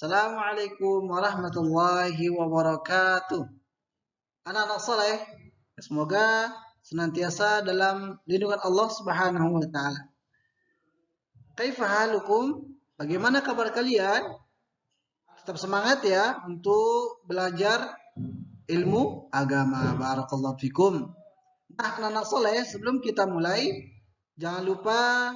Assalamualaikum warahmatullahi wabarakatuh. Anak-anak soleh, semoga senantiasa dalam lindungan Allah Subhanahu wa taala. Kaifa halukum? Bagaimana kabar kalian? Tetap semangat ya untuk belajar ilmu agama. Barakallahu fikum. Nah, anak-anak soleh, sebelum kita mulai, jangan lupa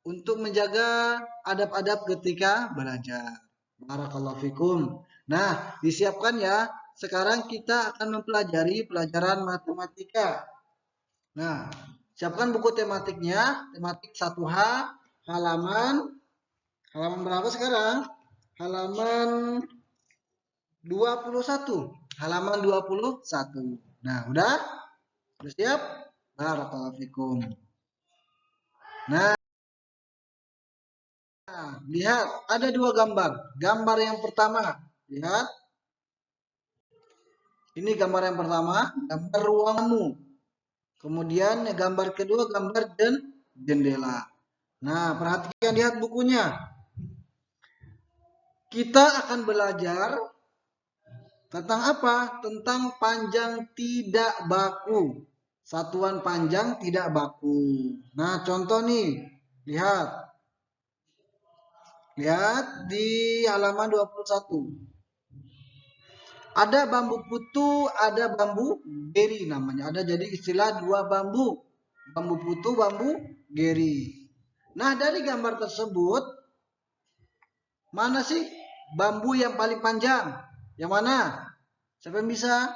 untuk menjaga adab-adab ketika belajar. Barakallahu fikum. Nah, disiapkan ya. Sekarang kita akan mempelajari pelajaran matematika. Nah, siapkan buku tematiknya, tematik 1H, halaman berapa sekarang? Halaman 21. Halaman 21. Nah, udah? Sudah siap? Barakallahu fikum. Nah, lihat ada dua gambar. Gambar yang pertama, lihat. Ini gambar yang pertama, gambar ruangmu. Kemudian gambar kedua, gambar jendela. Nah, perhatikan, lihat bukunya. Kita akan belajar tentang apa? Tentang panjang tidak baku. Satuan panjang tidak baku. Nah, contoh nih. Lihat. Lihat di halaman 21. Ada bambu putu, ada bambu geri namanya. Ada jadi istilah dua bambu. Bambu putu, bambu geri. Nah, dari gambar tersebut, mana sih bambu yang paling panjang? Yang mana? Siapa yang bisa?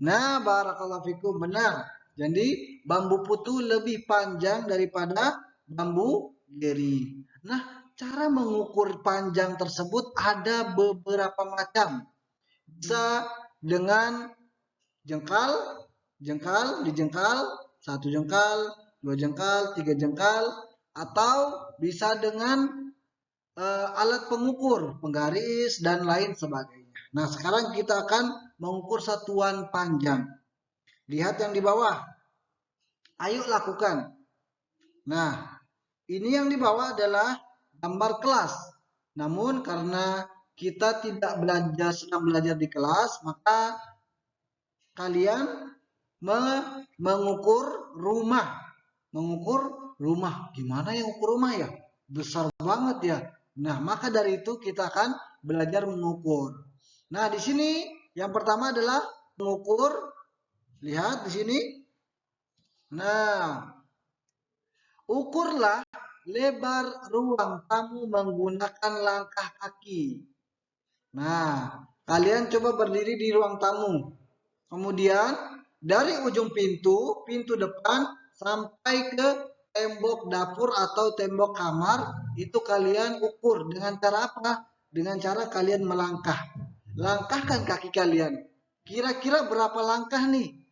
Nah, barakallahu fikum, benar. Jadi, bambu putu lebih panjang daripada bambu geri. Nah, cara mengukur panjang tersebut ada beberapa macam. Bisa dengan jengkal, dijengkal, 1 jengkal, 2 jengkal, 3 jengkal, atau bisa dengan alat pengukur, penggaris, dan lain sebagainya. Nah, sekarang kita akan mengukur satuan panjang. Lihat yang di bawah. Ayo lakukan. Nah, ini yang di bawah adalah gambar kelas. Namun karena kita tidak sedang belajar di kelas, maka kalian mengukur rumah. Mengukur rumah. Gimana yang ukur rumah ya? Besar banget ya. Nah, maka dari itu kita akan belajar mengukur. Nah, di sini yang pertama adalah mengukur. Lihat di sini. Nah, ukurlah lebar ruang tamu menggunakan langkah kaki. Nah, kalian coba berdiri di ruang tamu. Kemudian dari ujung pintu depan sampai ke tembok dapur atau tembok kamar, itu kalian ukur dengan cara apa? Dengan cara kalian melangkah. Langkahkan kaki kalian. Kira-kira berapa langkah nih?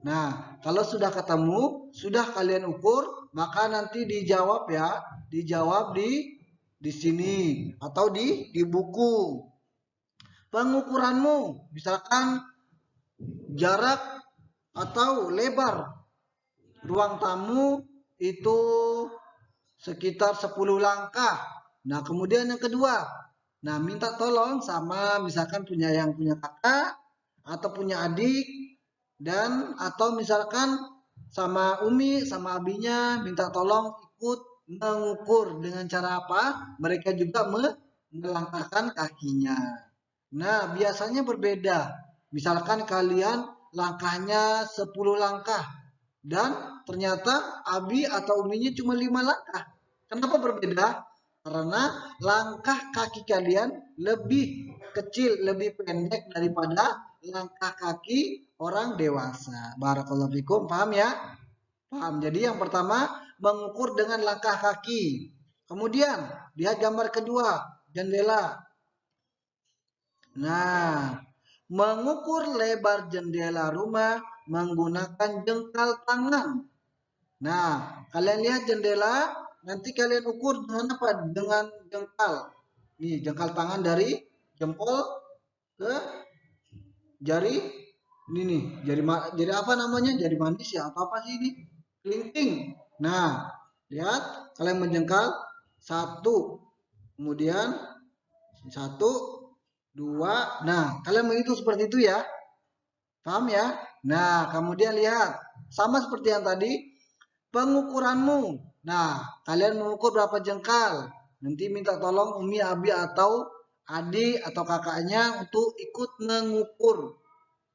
Nah, kalau sudah ketemu, sudah kalian ukur, maka nanti dijawab ya, dijawab di sini atau di buku. Pengukuranmu, misalkan jarak atau lebar ruang tamu itu sekitar 10 langkah. Nah, kemudian yang kedua, nah minta tolong sama misalkan yang punya kakak atau punya adik, dan atau misalkan sama Umi sama abinya minta tolong ikut mengukur. Dengan cara apa? Mereka juga melangkahkan kakinya. Nah, biasanya berbeda. Misalkan kalian langkahnya 10 langkah dan ternyata abi atau uminya cuma 5 langkah. Kenapa berbeda? Karena langkah kaki kalian lebih kecil, lebih pendek daripada langkah kaki orang dewasa. Barakallahu fikum, paham ya? Paham. Jadi yang pertama mengukur dengan langkah kaki. Kemudian lihat gambar kedua, jendela. Nah, mengukur lebar jendela rumah menggunakan jengkal tangan. Nah, kalian lihat jendela, nanti kalian ukur dengan apa? Dengan jengkal. Nih, jengkal tangan dari jempol ke jari ini nih, jari apa namanya? Jari manis ya atau apa sih ini? Kelingking. Nah, lihat kalian menjengkal 1. Kemudian 1, 2. Nah, kalian menghitung seperti itu ya. Paham ya? Nah, kemudian lihat. Sama seperti yang tadi, pengukuranmu. Nah, kalian mengukur berapa jengkal. Nanti minta tolong Umi, Abi, atau adik atau kakaknya untuk ikut mengukur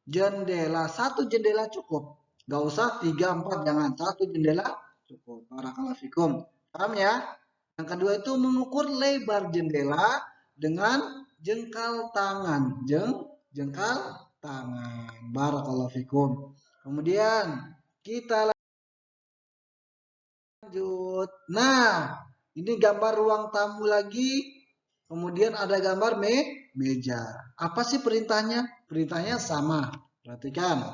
jendela. Satu jendela cukup. Gak usah 3, 4, jangan. Satu jendela cukup. Barakallahu fikum. Paham ya? Yang kedua itu mengukur lebar jendela dengan jengkal tangan. Jengkal tangan. Barakallahu fikum. Kemudian kita lanjut. Nah, ini gambar ruang tamu lagi. Kemudian ada gambar meja. Apa sih perintahnya? Perintahnya sama. Perhatikan.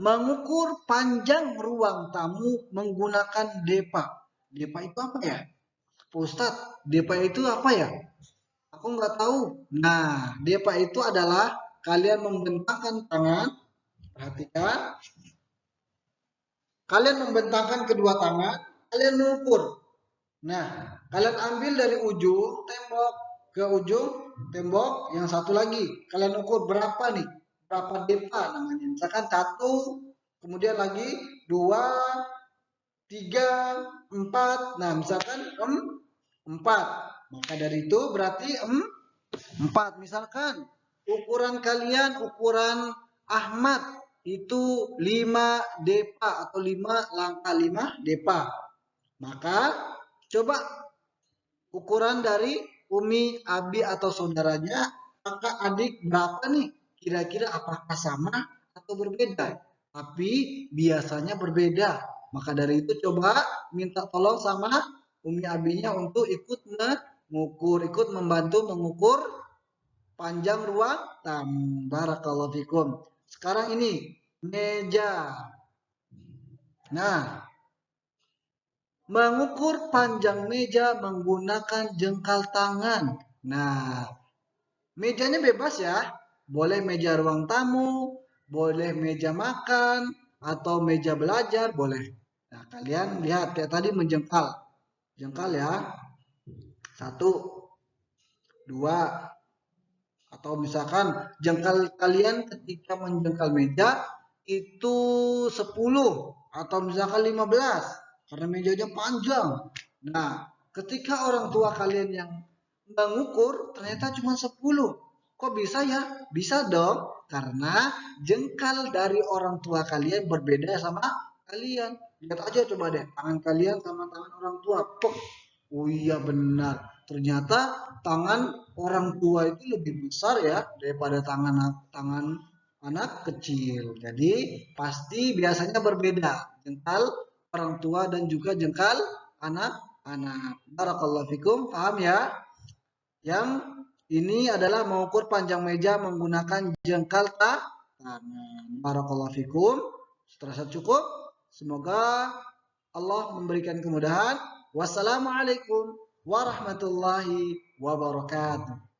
Mengukur panjang ruang tamu menggunakan depa. Depa itu apa ya? Pak Ustadz, depa itu apa ya? Aku nggak tahu. Nah, depa itu adalah kalian membentangkan tangan. Perhatikan. Kalian membentangkan kedua tangan. Kalian mengukur. Nah, kalian ambil dari ujung tembok ke ujung tembok yang satu lagi. Kalian ukur berapa nih? Berapa depa namanya? Misalkan 1, kemudian lagi 2, 3, 4. Nah, misalkan 4. Maka dari itu berarti 4. Misalkan ukuran kalian, ukuran Ahmad itu 5 depa atau 5 langkah 5 depa. Maka coba ukuran dari Umi, Abi atau saudaranya, kakak, adik berapa nih? Kira-kira apakah sama atau berbeda? Tapi biasanya berbeda. Maka dari itu coba minta tolong sama Umi Abinya untuk ikut mengukur, ikut membantu mengukur panjang ruang tamu. Barakallahu fikum. Sekarang ini meja. Nah, mengukur panjang meja menggunakan jengkal tangan. Nah, mejanya bebas ya. Boleh meja ruang tamu, boleh meja makan, atau meja belajar, boleh. Nah, kalian lihat kayak tadi menjengkal. Jengkal ya. 1, 2, atau misalkan jengkal kalian ketika menjengkal meja itu 10 atau misalkan 15 karena mejanya panjang. Nah, ketika orang tua kalian yang mengukur ternyata cuma 10. Kok bisa ya? Bisa dong, karena jengkal dari orang tua kalian berbeda sama kalian. Lihat aja coba deh, tangan kalian sama tangan orang tua. Pok. Oh iya benar. Ternyata tangan orang tua itu lebih besar ya daripada tangan anak kecil. Jadi pasti biasanya berbeda jengkal orang tua dan juga jengkal anak-anak. Barakallahu fikum, paham ya? Yang ini adalah mengukur panjang meja menggunakan jengkal tangan. Barakallahu fikum. Terasa cukup? Semoga Allah memberikan kemudahan. Wassalamualaikum warahmatullahi wabarakatuh.